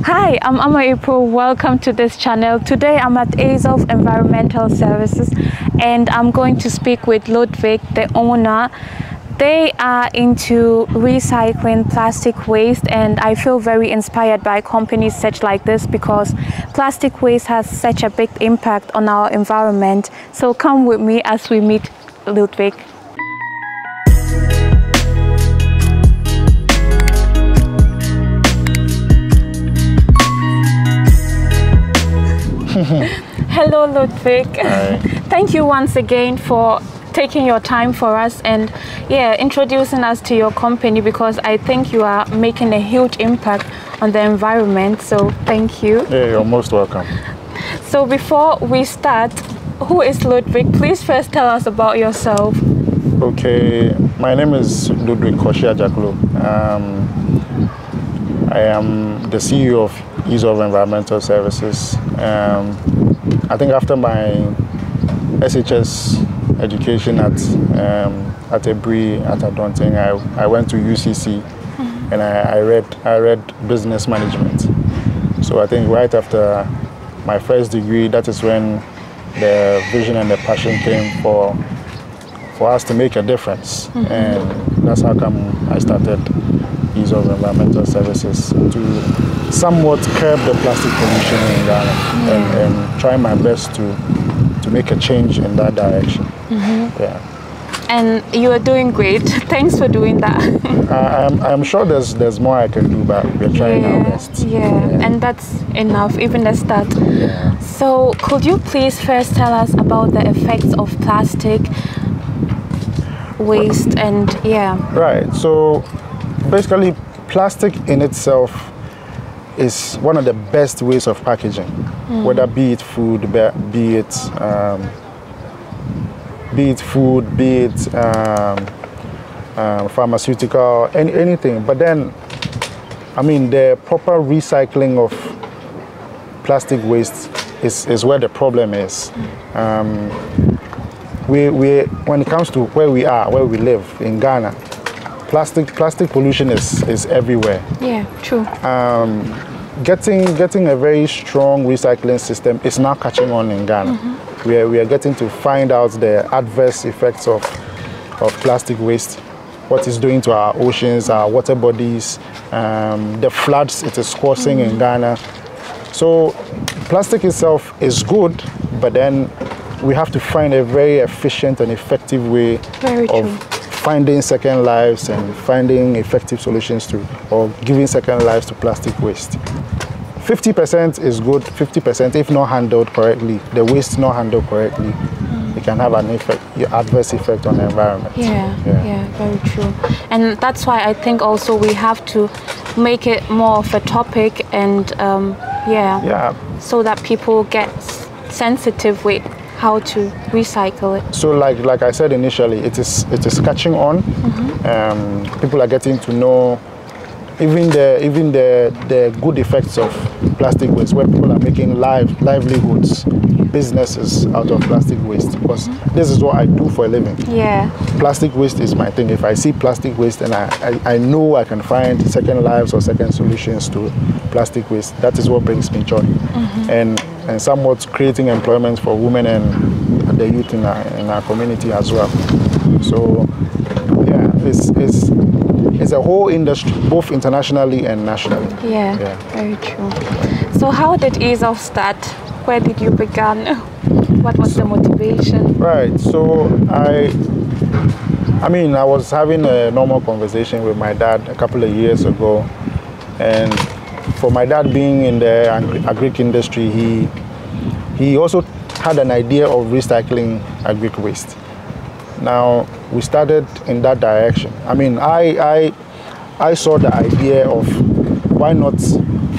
Hi, I'm Ama April. Welcome to this channel. Today I'm at EZOV Environmental Services and I'm going to speak with Ludwig, the owner. They are into recycling plastic waste, and I feel very inspired by companies such like this because plastic waste has such a big impact on our environment. So come with me as we meet Ludwig. Hello Ludwig. Hi. Thank you once again for taking your time for us and introducing us to your company, because I think you are making a huge impact on the environment, so thank you. Yeah, you're most welcome. So before we start, who is Ludwig? Please first tell us about yourself. Okay, my name is Ludwig K, Adjakloe. I am the CEO of EZOV Environmental Services. I think after my SHS education at Ebri, at Adonting, I went to UCC and I read business management. So I think right after my first degree, that is when the vision and the passion came for us to make a difference. And that's how come I started EZOV Environmental Services, to somewhat curb the plastic pollution in Ghana and try my best to make a change in that direction. Yeah. And you are doing great. Thanks for doing that. I'm sure there's more I can do, but we're trying our best. Yeah, and that's enough, even the start. Yeah. So could you please first tell us about the effects of plastic waste and Right, so basically plastic in itself is one of the best ways of packaging, whether be it food, be it pharmaceutical, anything. But then, I mean, the proper recycling of plastic waste is where the problem is. When it comes to where we live in Ghana, plastic pollution is everywhere. Yeah, true. Getting a very strong recycling system is now catching on in Ghana. We are getting to find out the adverse effects of plastic waste, what it's doing to our oceans, our water bodies, the floods it is causing in Ghana. So plastic itself is good, but then we have to find a very efficient and effective way of finding second lives and finding effective solutions or giving second lives to plastic waste. 50% is good, 50% if not handled correctly, the waste not handled correctly, it can have an adverse effect on the environment. Yeah, very true. And that's why I think also we have to make it more of a topic and so that people get sensitive with how to recycle it. So like I said initially, it is catching on. People are getting to know even the good effects of plastic waste, where people are making livelihoods, businesses out of plastic waste, because this is what I do for a living. Yeah. Plastic waste is my thing. If I see plastic waste and I know I can find second lives or second solutions to plastic waste, that is what brings me joy. And somewhat creating employment for women and the youth in our community as well. So yeah, it's a whole industry, both internationally and nationally. Yeah, very true. So how did EZOV start? Where did you begin? What was the motivation? Right, so I mean, I was having a normal conversation with my dad a couple of years ago, and for my dad being in the agric industry, he also had an idea of recycling agric waste. Now we started in that direction. I mean, I saw the idea of why not,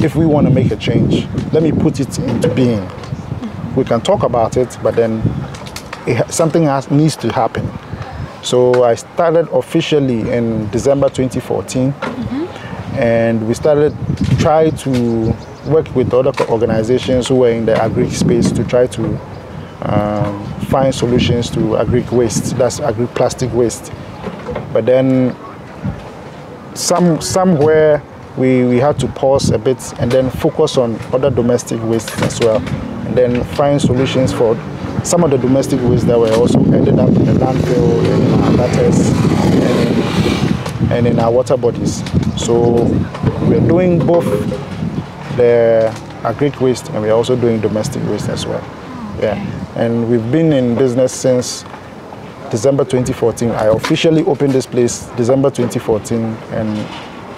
if we want to make a change, let me put it into being. We can talk about it, but then something needs to happen. So I started officially in December 2014, and we started try to work with other organizations who were in the agric space to try to find solutions to agric waste, that's agric plastic waste. But then somewhere we had to pause a bit and then focus on other domestic wastes as well, and then find solutions for some of the domestic wastes that were also ended up in the landfill, in our gutters, and in our water bodies. So we're doing both the agric waste and we're also doing domestic waste as well. Yeah, and we've been in business since December 2014. I officially opened this place December 2014, and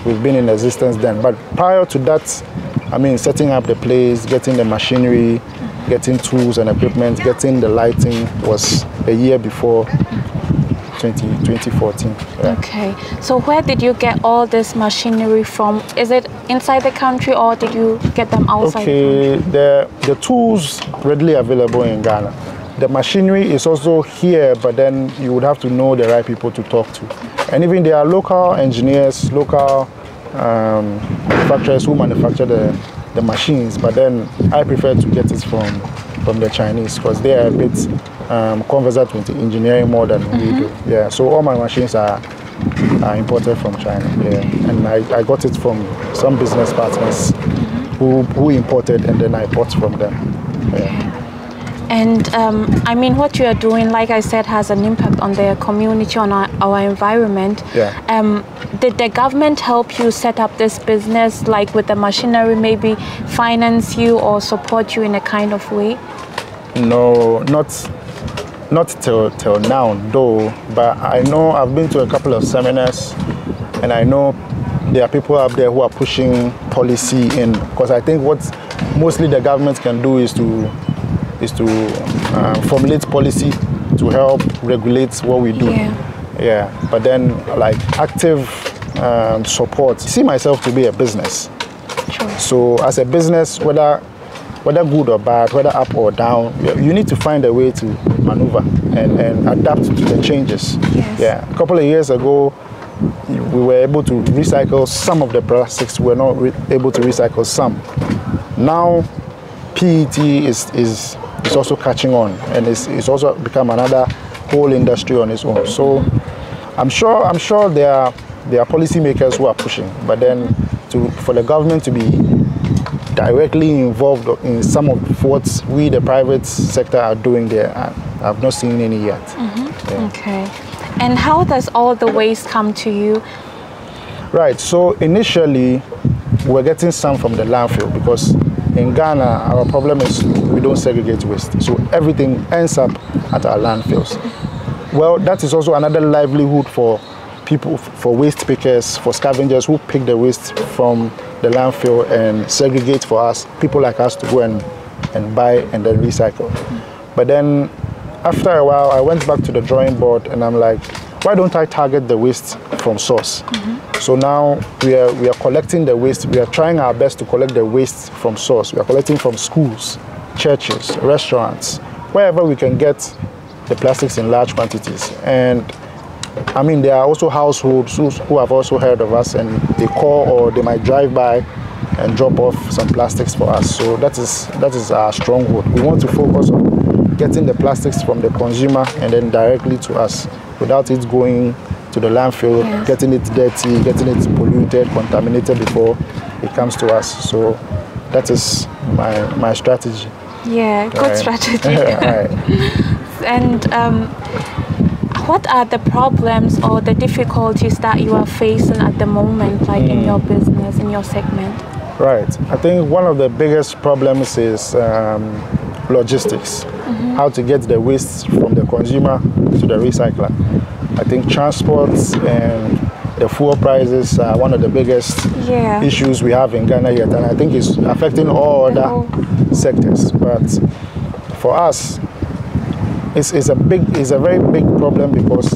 we've been in existence then. But prior to that, I mean, setting up the place, getting the machinery, getting tools and equipment, getting the lighting was a year before 2014. Yeah. Okay, so where did you get all this machinery from? Is it inside the country or did you get them outside the country? The tools readily available in Ghana. The machinery is also here, but then you would have to know the right people to talk to. And even there are local engineers, local manufacturers who manufacture the machines, but then I prefer to get it from the Chinese because they are a bit conversant with engineering more than we do. Yeah, so all my machines are imported from China. Yeah, and I got it from some business partners who imported, and then I bought from them. Yeah. And I mean, what you are doing, like I said, has an impact on the community, on our environment. Yeah. Did the government help you set up this business, like with the machinery, maybe finance you or support you in a kind of way? No, not till now, though. But I know I've been to a couple of seminars, and I know there are people out there who are pushing policy in. Because I think what mostly the government can do is to formulate policy to help regulate what we do. Yeah, but then like active support. I see myself to be a business. Sure. So as a business, whether good or bad, whether up or down, you need to find a way to maneuver and adapt to the changes. Yes. Yeah, a couple of years ago, we were able to recycle some of the plastics. We were not able to recycle some. Now, PET is also catching on, and it's also become another whole industry on its own. So I'm sure there are policymakers who are pushing, but then for the government to be directly involved in some of what we, the private sector, are doing there, I've not seen any yet. Yeah. Okay. And how does all the waste come to you? Right. So initially, we're getting some from the landfill because in Ghana, our problem is we don't segregate waste. So everything ends up at our landfills. Well, that is also another livelihood for people, for waste pickers, for scavengers who pick the waste from the landfill and segregate for us, people like us to go and buy and then recycle. But then after a while, I went back to the drawing board and I'm like, why don't I target the waste from source? So now we are collecting the waste. We are trying our best to collect the waste from source. We are collecting from schools, churches, restaurants, wherever we can get the plastics in large quantities. And I mean, there are also households who have also heard of us, and they call or they might drive by and drop off some plastics for us. So that is our stronghold. We want to focus on getting the plastics from the consumer and then directly to us, without it going to the landfill, yes, getting it dirty, getting it polluted, contaminated before it comes to us. So that is my strategy. Yeah, good strategy. Right. And what are the problems or the difficulties that you are facing at the moment, like in your business, in your segment? Right. I think one of the biggest problems is logistics. How to get the waste from the consumer to the recycler. I think transport and the fuel prices are one of the biggest issues we have in Ghana yet, and I think it's affecting all other sectors. But for us, it's a very big problem because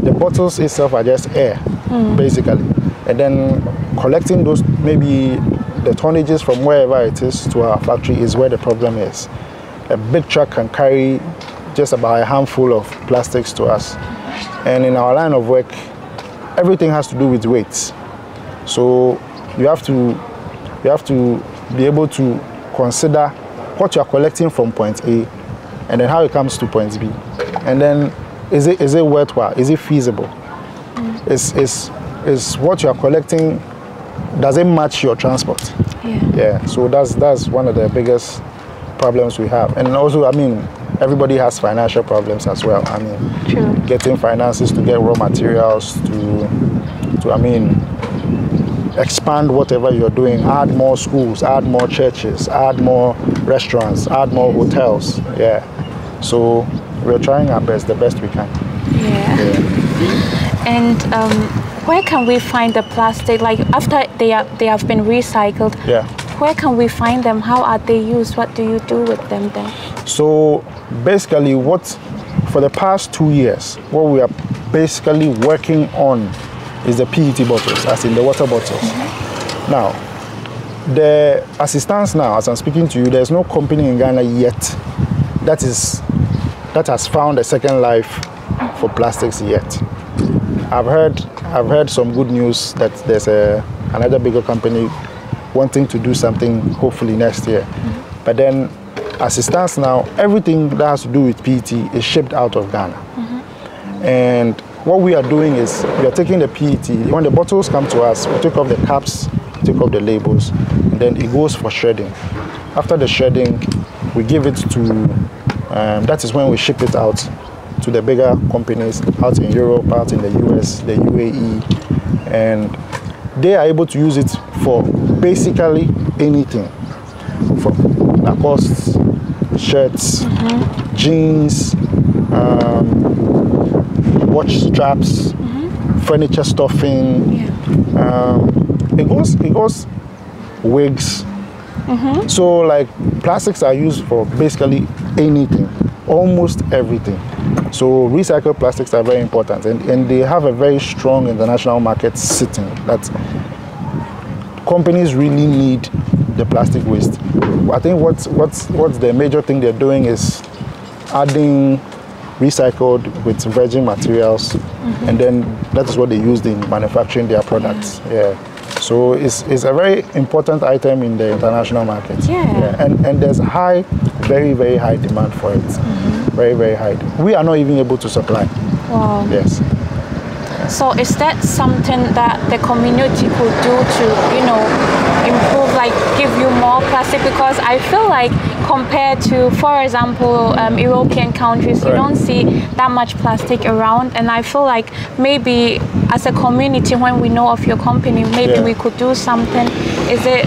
the bottles itself are just air, basically, and then collecting those, maybe the tonnages from wherever it is to our factory is where the problem is. A big truck can carry just about a handful of plastics to us, and in our line of work, everything has to do with weights. So you have to be able to consider what you are collecting from point A, and then how it comes to point B, and then is it worthwhile? Is it feasible? Is what you are collecting does it match your transport? Yeah. So that's one of the biggest problems we have. And also, I mean, everybody has financial problems as well. I mean, True. Getting finances to get raw materials to I mean, expand whatever you're doing, add more schools, add more churches, add more restaurants, add more hotels. Yeah. So we're trying our best, the best we can. Yeah. And where can we find the plastic? Like after they have been recycled. Yeah. Where can we find them? How are they used? What do you do with them then? So basically, for the past 2 years, what we are basically working on is the PET bottles, as in the water bottles. Now, as it stands now, as I'm speaking to you, there's no company in Ghana yet that has found a second life for plastics yet. I've heard some good news that there's another bigger company wanting to do something hopefully next year. But then, as it stands now, everything that has to do with PET is shipped out of Ghana. And what we are doing is we are taking the PET. When the bottles come to us, we take off the caps, take off the labels, and then it goes for shredding. After the shredding, we give it to, that is when we ship it out to the bigger companies out in Europe, out in the US, the UAE, and they are able to use it for basically anything. From Lacoste, shirts, jeans, watch straps, furniture stuffing. It goes wigs. So like plastics are used for basically anything, almost everything. So recycled plastics are very important, and they have a very strong international market sitting. That companies really need the plastic waste. I think what's the major thing they're doing is adding recycled with virgin materials, and then that is what they use in manufacturing their products. Yeah. So it's a very important item in the international market. Yeah. And there's very, very high demand for it. Very, very high. We are not even able to supply. Wow. Yes. So is that something that the community could do to, improve, like give you more plastic? Because I feel like compared to, for example, European countries, you don't see that much plastic around. And I feel like maybe as a community, when we know of your company, maybe we could do something. Is it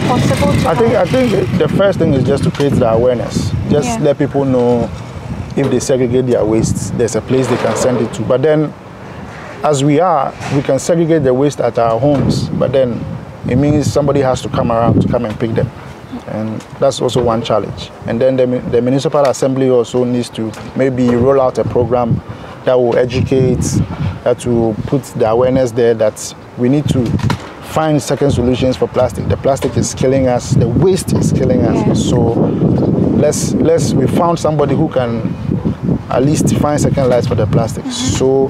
possible to I think the first thing is just to create the awareness. Just let people know if they segregate their waste, there's a place they can send it to. But then, as we can segregate the waste at our homes, but then it means somebody has to come around to come and pick them. And that's also one challenge. And then the municipal assembly also needs to maybe roll out a program that will educate, that will put the awareness there that we need to find second solutions for plastic. The plastic is killing us, the waste is killing us. So we found somebody who can at least find second lives for the plastic. So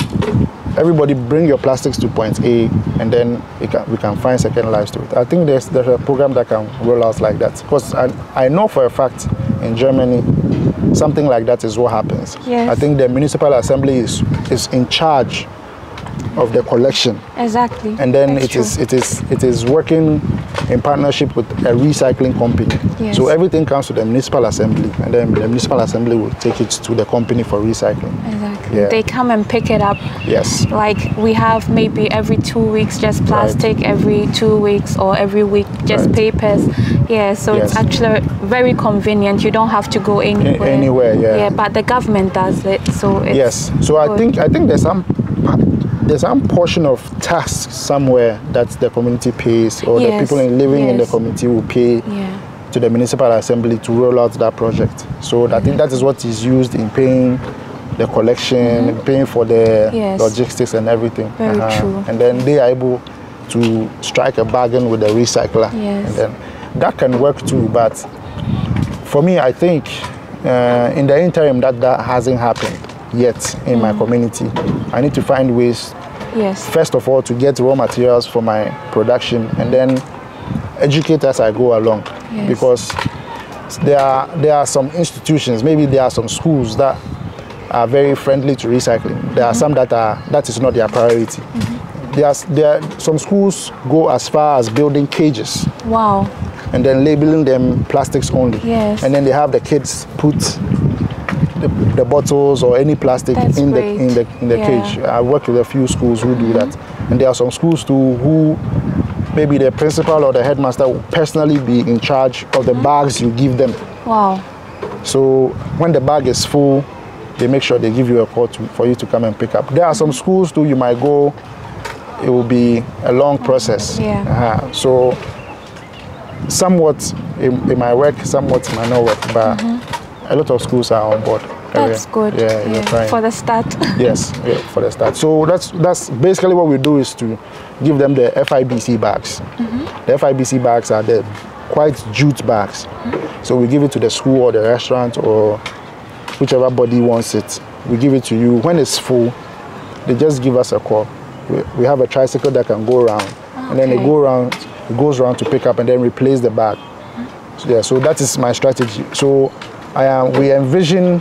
everybody bring your plastics to point A, and then we can find second lives to it. I think there's a program that can roll out like that. Because I know for a fact in Germany, something like that is what happens. Yes. I think the municipal assembly is in charge of the collection. Exactly. And then it is working in partnership with a recycling company. Yes. So everything comes to the municipal assembly, and then the municipal assembly will take it to the company for recycling. Exactly. Yeah. They come and pick it up. Yes. Like we have maybe every 2 weeks just plastic, every 2 weeks or every week just papers. Yeah, so it's actually very convenient. You don't have to go anywhere. Anywhere, Yeah, but the government does it, so it's So I think there's some portion of tax somewhere that the community pays, or the people living in the community will pay to the municipal assembly to roll out that project. So I think that is what is used in paying the collection, paying for the logistics and everything. Very true. And then they are able to strike a bargain with the recycler. Yes. And then that can work too, but for me, I think in the interim that hasn't happened yet in my community. I need to find ways, first of all, to get raw materials for my production, and then educate as I go along. Because there are some institutions, maybe there are some schools that are very friendly to recycling. There are some that is not their priority. some schools go as far as building cages. Wow. And then labeling them plastics only. Yes. And then they have the kids put the bottles or any plastic in the cage. I work with a few schools who do that. And there are some schools too who maybe the principal or the headmaster will personally be in charge of the bags you give them. Wow. So when the bag is full, they make sure they give you a call for you to come and pick up. There are some schools too, you might go, it will be a long process. Yeah. So somewhat it might work, somewhat it might not work, but a lot of schools are on board. That's good. Yeah. For the start. Yes, for the start. So that's basically what we do, is to give them the FIBC bags. The FIBC bags are the quite jute bags. So we give it to the school or the restaurant or whichever body wants it. We give it to you. When it's full, they just give us a call. We have a tricycle that can go around, and then it goes around to pick up and then replace the bag. So that is my strategy. So we envision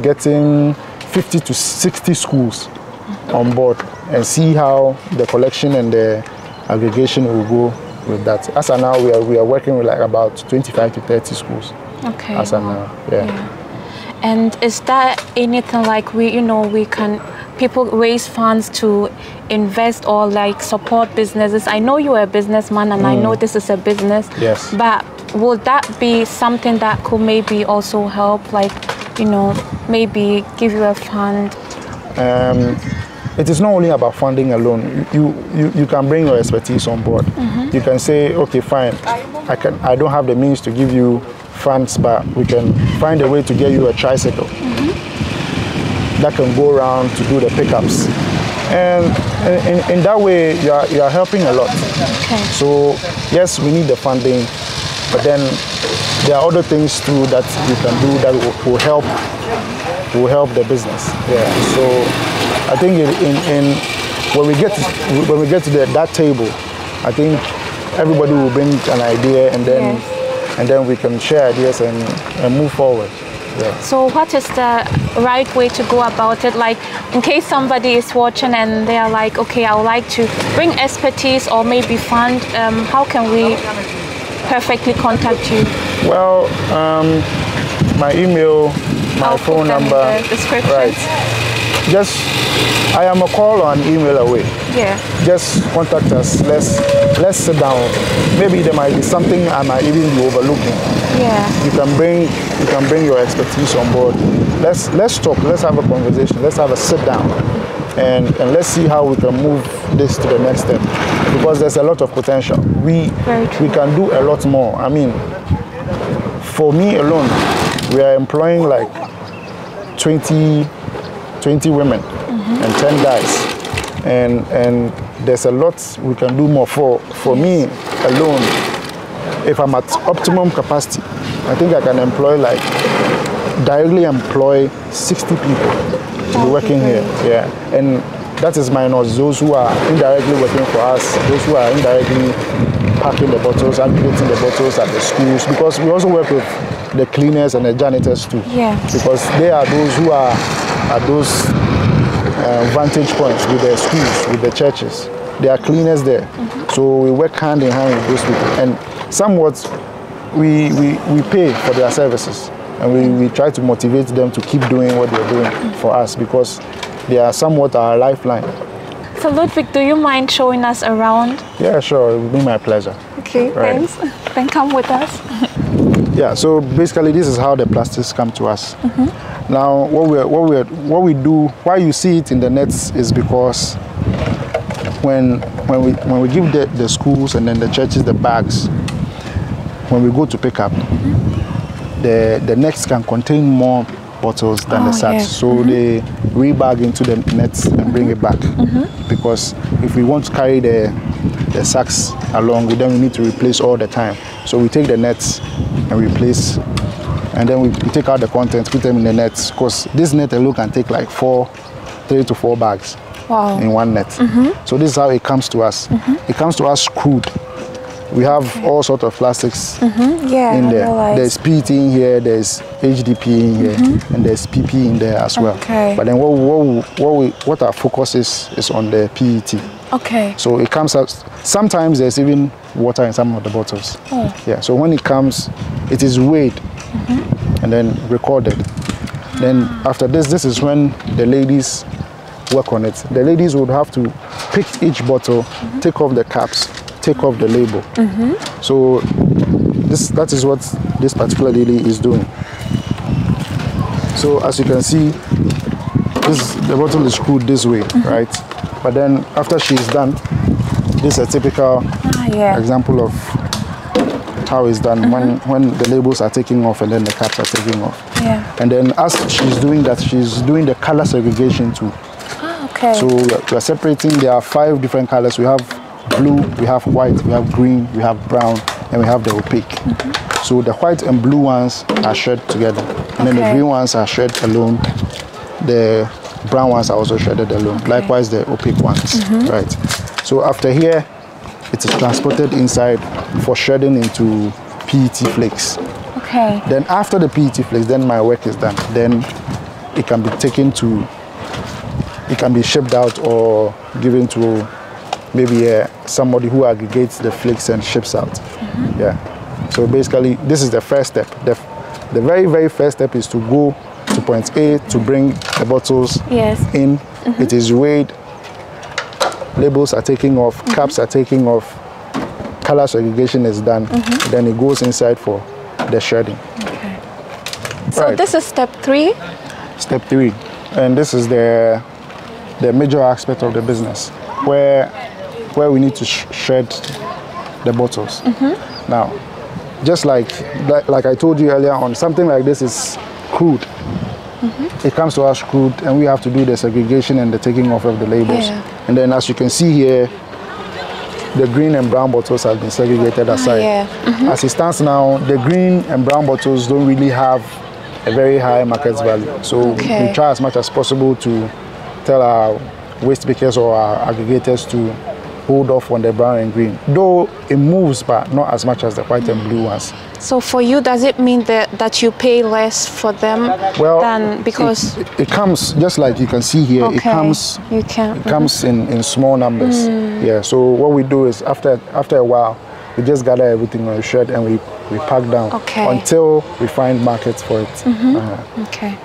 getting 50 to 60 schools on board and see how the collection and the aggregation will go with that. As of now, we are working with like about 25 to 30 schools. Okay. As of now, yeah. And is there anything like people raise funds to invest or like support businesses? I know you are a businessman and I know this is a business. Yes. But would that be something that could maybe also help, like, maybe give you a fund? It is not only about funding alone. You can bring your expertise on board. You can say, okay, fine, I don't have the means to give you funds, but we can find a way to get you a tricycle that can go around to do the pickups. And in that way, you are helping a lot. Okay. So yes, we need the funding, but then there are other things too that you can do that will help the business. Yeah. So I think when we get to that table, I think everybody will bring an idea, and then we can share ideas and move forward. Yeah. So what is the right way to go about it? Like, in case somebody is watching and they are like, okay, I would like to bring expertise or maybe fund, how can we perfectly contact you? Well, my email, my phone number, in the description. Right. I am a call or an email away. Yeah. Just contact us. Let's sit down. Maybe there might be something I might even be overlooking. Yeah. You can bring your expertise on board. Let's talk. Let's have a conversation. Let's have a sit down, and let's see how we can move this to the next step. Because there's a lot of potential. We can do a lot more. I mean, for me alone, we are employing like 20 women and 10 guys, and there's a lot we can do more. For me alone, if I'm at optimum capacity, I think I can directly employ 60 people to be working here. Yeah, and that is minus those who are indirectly working for us, those who are indirectly packing the bottles, aggregating the bottles at the schools, because we also work with the cleaners and the janitors too. Yeah. Because they are those who are at those vantage points with the schools, with the churches. They are cleaners there. So we work hand in hand with those people. And somewhat we pay for their services. And we try to motivate them to keep doing what they're doing for us, because they are somewhat our lifeline. So Ludwig, do you mind showing us around? Yeah, sure. It will be my pleasure. Okay, thanks. Then come with us. Yeah, so basically this is how the plastics come to us. Now what we do, why you see it in the nets, is because when we give the schools and then the churches the bags, when we go to pick up, the nets can contain more bottles than the sacks. Yes. So they rebag into the nets and bring it back. Because if we want to carry the sacks along, then we need to replace all the time. So we take the nets and replace, and then we take out the contents, put them in the nets, because this net alone can take like 3 to 4 bags in one net. So this is how it comes to us. It comes to us crude. We have all sorts of plastics Yeah, in there. I There's PET in here, there's HDP in here, and there's PP in there as well. Okay. But then what our focus is on the PET. Okay. So it comes out, sometimes there's even water in some of the bottles. Oh. Yeah, so when it comes, it is weighed and then recorded. Then after this is when the ladies work on it. The ladies would have to pick each bottle, take off the caps, take off the label. So that is what this particular lady is doing. So as you can see, the bottle is screwed this way, right? But then after she's done, this is a typical example of how it's done when the labels are taking off and then the caps are taking off. Yeah. And then as she's doing that, she's doing the color segregation too. Okay. So we're separating, there are 5 different colors. We have blue, we have white, we have green, we have brown, and we have the opaque. So the white and blue ones are shredded together. And then the green ones are shredded alone. The brown ones are also shredded alone. Likewise the opaque ones, right? So after here, it is transported inside for shredding into PET flakes. Okay. Then after the PET flakes, then my work is done. Then it can be taken to, it can be shipped out or given to maybe somebody who aggregates the flakes and ships out. Yeah. So basically, this is the first step. The very, very first step is to go to point A to bring the bottles in. It is weighed, labels are taking off, caps are taking off, color segregation is done, then it goes inside for the shredding. Okay. So this is step 3? Step 3. And this is the major aspect of the business, where we need to shred the bottles. Now, just like I told you earlier on, something like this is crude. It comes to us crude, and we have to do the segregation and the taking off of the labels. And then as you can see here, the green and brown bottles have been segregated aside. As it stands now, the green and brown bottles don't really have a very high market value. So we try as much as possible to tell our waste pickers or our aggregators to hold off on the brown and green. Though it moves, but not as much as the white and blue ones. So for you, does it mean that you pay less for them than because it comes just like you can see here. It comes. It comes in small numbers. Yeah. So what we do is after a while, we just gather everything on a shed and we pack down until we find markets for it. Okay.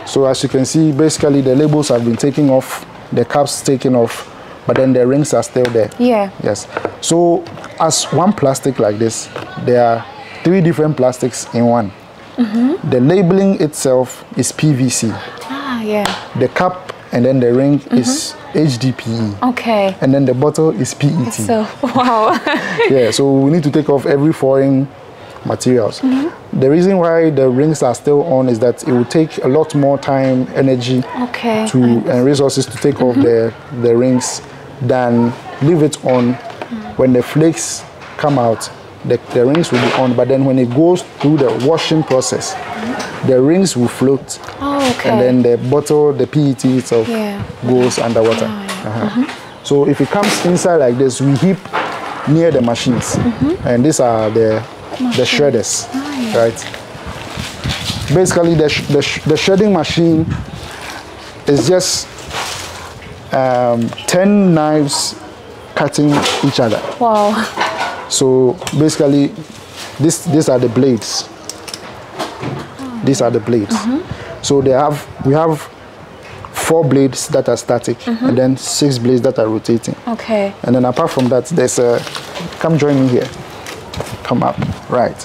So as you can see, basically the labels have been taken off, the caps taken off, but then the rings are still there. Yeah. Yes. So as one plastic like this, there are 3 different plastics in one. The labeling itself is PVC. The cap and then the ring is HDPE. Okay. And then the bottle is PET. So, wow. Yeah, so we need to take off every foreign materials. The reason why the rings are still on is that it will take a lot more time, energy and resources to take off the rings than leave it on. When the flakes come out, the rings will be on, but then when it goes through the washing process, the rings will float. And then the bottle, the PET itself goes underwater. So if it comes inside like this, we heap near the machines. And these are the shredders, right? Basically, the shredding machine is just 10 knives cutting each other. Wow. So basically, these are the blades. These are the blades. So we have 4 blades that are static and then 6 blades that are rotating. Okay. And then apart from that, there's a, come join me here. Come up, right.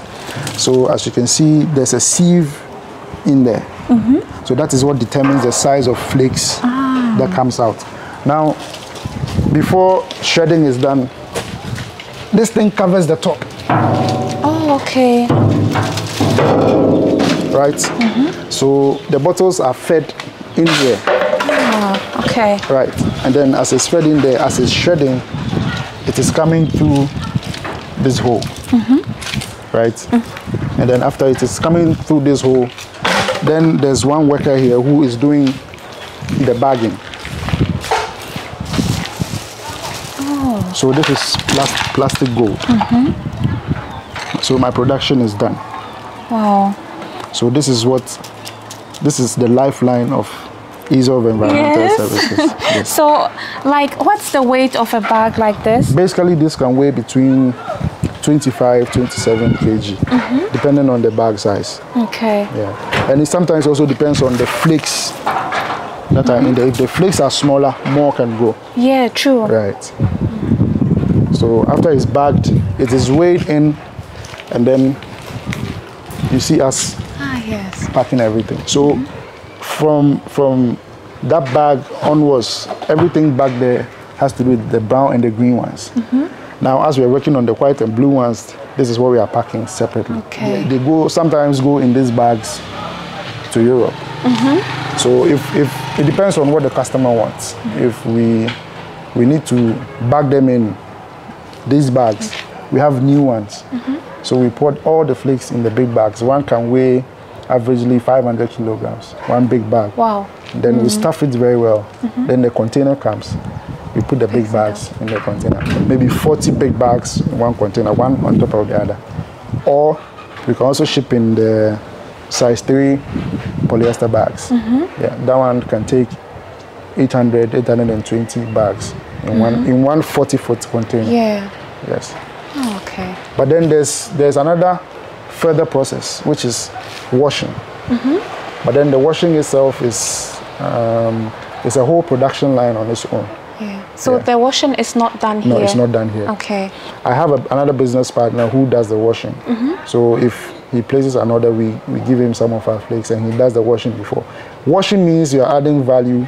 So as you can see, there's a sieve in there. So that is what determines the size of flakes that comes out. Now, before shredding is done, this thing covers the top. Oh, okay. Right? So the bottles are fed in here. Okay. Right. And then as it's fed in there, as it's shredding, it is coming through this hole. Right? And then after it is coming through this hole, then there's one worker here who is doing the bagging. So this is plastic gold. So my production is done. Wow. So this is the lifeline of EZOV Environmental Services. Yes. So, like, what's the weight of a bag like this? Basically, this can weigh between 25, 27 kg, depending on the bag size. Okay. Yeah. And it sometimes also depends on the flakes that are in there. If the flakes are smaller, more can go. Yeah, true. Right. So after it's bagged, it is weighed in, and then you see us packing everything. So from that bag onwards, everything back there has to do with the brown and the green ones. Now, as we're working on the white and blue ones, this is what we are packing separately. Okay. They sometimes go in these bags to Europe. So if it depends on what the customer wants. If we need to bag them in these bags, we have new ones. So we put all the flakes in the big bags. One can weigh averagely 500 kilograms, one big bag. Wow. Then we stuff it very well. Then the container comes. We put the big bags in the container. Maybe 40 big bags in one container, one on top of the other. Or we can also ship in the size 3 polyester bags. Yeah, that one can take 820 bags in one 40-foot container. Yeah. Yes. Oh, okay. But then there's another further process, which is washing. But then the washing itself is a whole production line on its own. Yeah. So the washing is not done here? No, it's not done here. Okay. I have another business partner who does the washing. So if he places an order, we give him some of our flakes and he does the washing before. Washing means you're adding value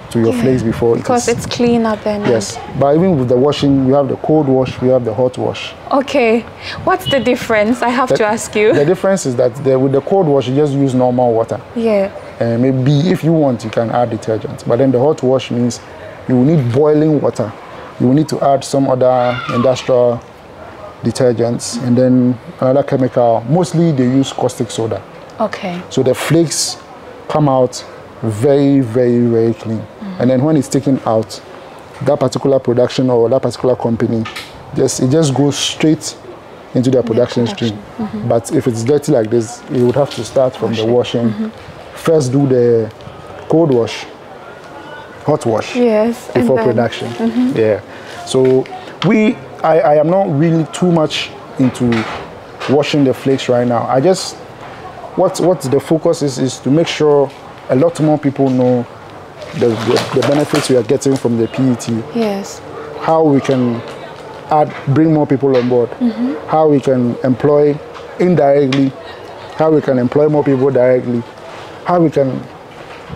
to your flakes before because it's cleaner then. Yes, but even with the washing, we have the cold wash, we have the hot wash. Okay, what's the difference? I have to ask you. The difference is that with the cold wash, you just use normal water. Yeah. And maybe if you want, you can add detergent. But then the hot wash means you will need boiling water. You will need to add some other industrial detergents and then another chemical. Mostly they use caustic soda. Okay. So the flakes come out very, very, very clean. And then when it's taken out, that particular production or that particular company, it just goes straight into their production stream. But if it's dirty like this, you would have to start from the washing. First do the cold wash, hot wash, before production. Yeah. So I am not really too much into washing the flakes right now. I just, what the focus is to make sure a lot more people know the benefits we are getting from the PET. Yes. How we can bring more people on board. How we can employ indirectly. How we can employ more people directly. How we can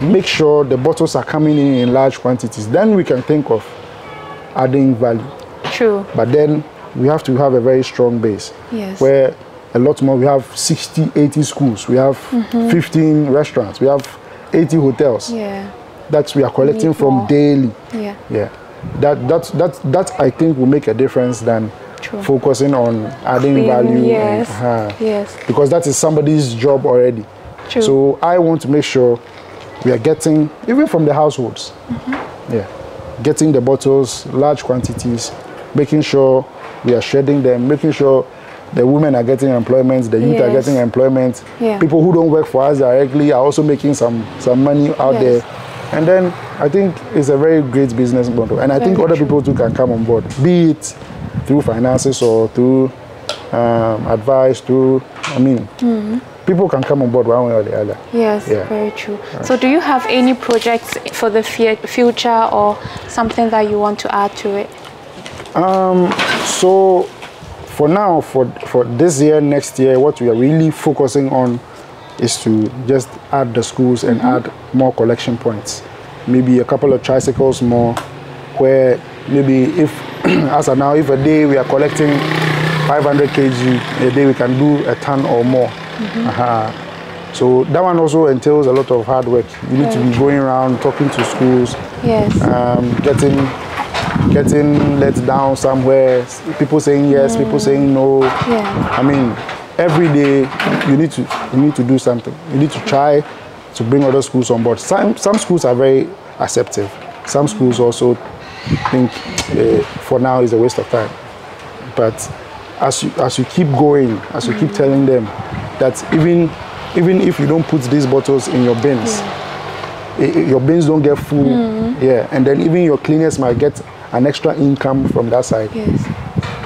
make sure the bottles are coming in large quantities. Then we can think of adding value. True. But then we have to have a very strong base. Yes. Where a lot more, we have 60, 80 schools. We have 15 restaurants. We have 80 hotels. Yeah. That we are collecting from daily. Yeah. Yeah. That I think will make a difference than focusing on adding value. Yes. Yes. Because that is somebody's job already. True. So I want to make sure we are getting, even from the households, getting the bottles, large quantities, making sure we are shredding them, making sure the women are getting employment, the youth are getting employment. Yeah. People who don't work for us directly are also making some money out there. And then I think it's a very great business model. And I think other people too can come on board, be it through finances or through advice, people can come on board one way or the other. Yes, very true. So do you have any projects for the future or something that you want to add to it? So for now, for this year, next year, what we are really focusing on is to just add the schools and add more collection points. Maybe a couple of tricycles more, where maybe if, as of now, if a day we are collecting 500 kg, a day we can do a ton or more. So that one also entails a lot of hard work. You need to be going around, talking to schools, getting let down somewhere, people saying yes, people saying no. I mean, every day you need to do something. You need to try to bring other schools on board. Some schools are very accepting. Some schools also think for now is a waste of time. But as you keep going, as you keep telling them that even if you don't put these bottles in your bins, your bins don't get full, and then even your cleaners might get an extra income from that side. Yes.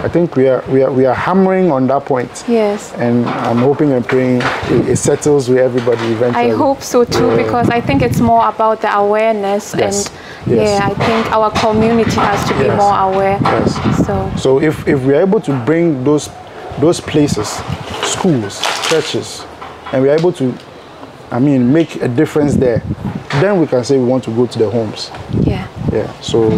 I think we are hammering on that point. Yes. And I'm hoping and praying it settles with everybody eventually. I hope so too, because I think it's more about the awareness, and I think our community has to be more aware. Yes. So if we're able to bring those places, schools, churches, and we're able to, make a difference there, then we can say we want to go to the homes. Yeah. Yeah. So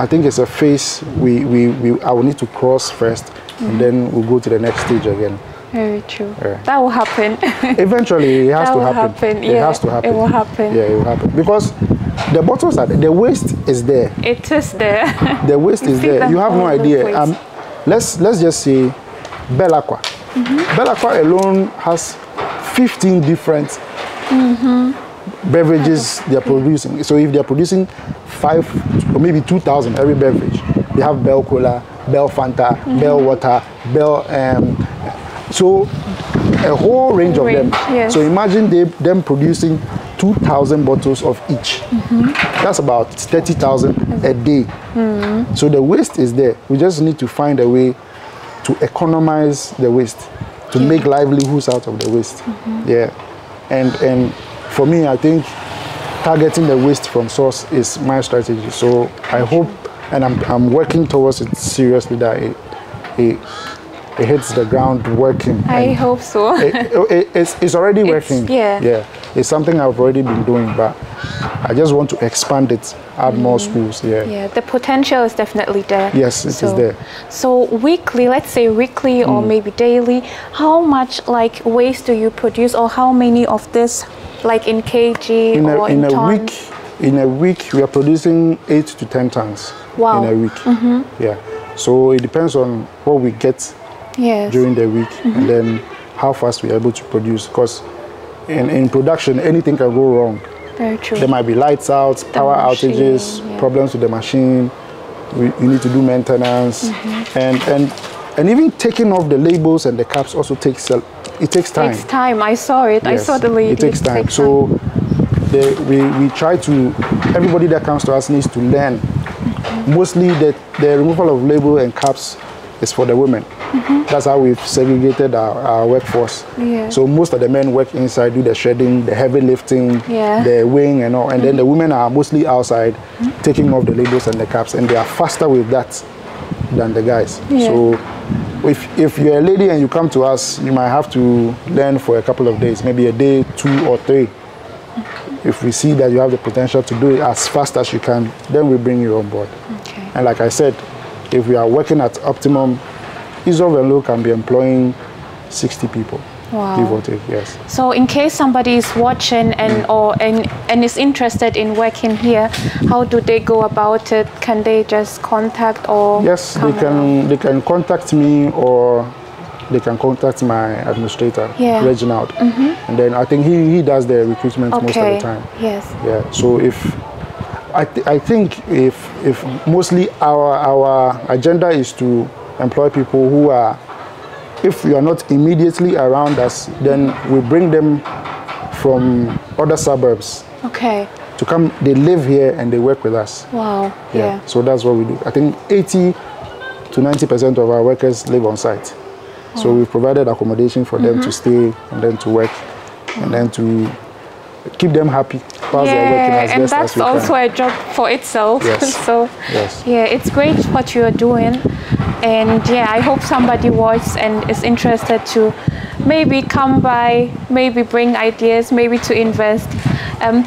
I think it's a phase I will need to cross first, and then we'll go to the next stage again. Very true. Yeah. That will happen. Eventually, it has to happen. It has to happen. It will happen. Yeah, it will happen. Because the bottles are there. The waste is there. It is there. The waste is there. You have no idea. Let's just say Belacqua. Belacqua alone has 15 different beverages they are producing. So if they are producing 5 or maybe 2,000 every beverage, they have Bell Cola, Bell Fanta, Bell Water, Bell, so a whole range of them. Yes. So imagine them producing 2,000 bottles of each. That's about 30,000 a day. So the waste is there. We just need to find a way to economize the waste, to make livelihoods out of the waste. Yeah, and for me, I think targeting the waste from source is my strategy. So I hope, and I'm working towards it seriously, that it hits the ground working. I hope so. It's already working. Yeah. It's something I've already been doing, but I just want to expand it, add more schools. Yeah, the potential is definitely there. Yes, it is there. So weekly, let's say weekly or maybe daily, how much like waste do you produce, or how many of this, like in kg or in tons? In a week, we are producing 8 to 10 tons. Wow. In a week. Yeah. So it depends on what we get during the week, and then how fast we are able to produce. Because in production, anything can go wrong. Very true. There might be lights out, power outages, problems with the machine. You need to do maintenance, and even taking off the labels and the caps also takes time. It takes time. I saw it. Yes, I saw the label. It takes time. So we try to. Everybody that comes to us needs to learn. Mostly the removal of label and caps is for the women. That's how we've segregated our workforce. So most of the men work inside, do the shredding, the heavy lifting, the weighing and all. And then the women are mostly outside taking off the labels and the caps, and they are faster with that than the guys. So if you're a lady and you come to us, you might have to learn for a couple of days, maybe a day, 2 or 3. If we see that you have the potential to do it as fast as you can, then we bring you on board. And like I said, if we are working at optimum, EZOV alone can be employing 60 people. Wow. Give or take, yes. So in case somebody is watching and is interested in working here, how do they go about it? Can they just contact or? Yes, they can contact me, or they can contact my administrator, Reginald. And then I think he does the recruitment most of the time. Yes. Yeah. So I think if mostly our agenda is to employ people who are, if you are not immediately around us, then we bring them from other suburbs. To come, they live here and they work with us. Wow. Yeah. So that's what we do. I think 80 to 90% of our workers live on site. So we've provided accommodation for them to stay and then to work and then to keep them happy while they're working as best as we can. And that's also a job for itself. So it's great what you're doing. And I hope somebody watches and is interested to maybe come by, maybe bring ideas, maybe to invest.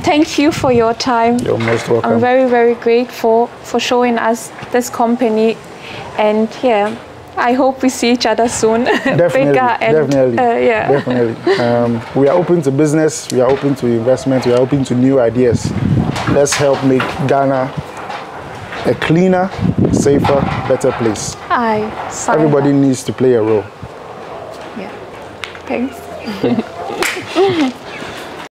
Thank you for your time. You're most welcome. I'm very, very grateful for showing us this company. And I hope we see each other soon. Definitely. We are open to business, we are open to investment, we are open to new ideas. Let's help make Ghana a cleaner, safer, better place. Everybody needs to play a role. Thanks.